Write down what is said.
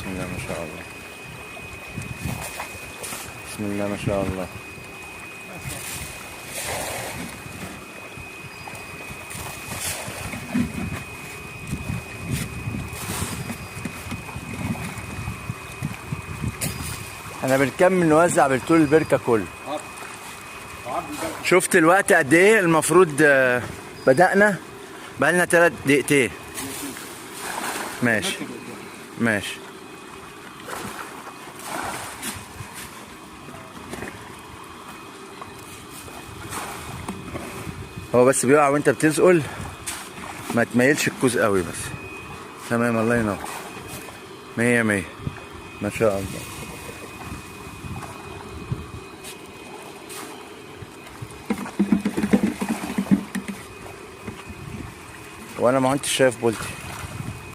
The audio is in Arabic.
بسم الله ما شاء الله. بسم الله ما شاء الله. احنا بنكمل نوزع بالطول البركة كله. شفت الوقت قد ايه المفروض؟ بدأنا بقالنا 3 دقيقتين. ماشي ماشي. هو بس بيقع وانت بتزقل، ما تميلش الكوز قوي بس. تمام، الله ينور. 100 100 ما شاء الله. وانا ما كنتش شايف بولتي.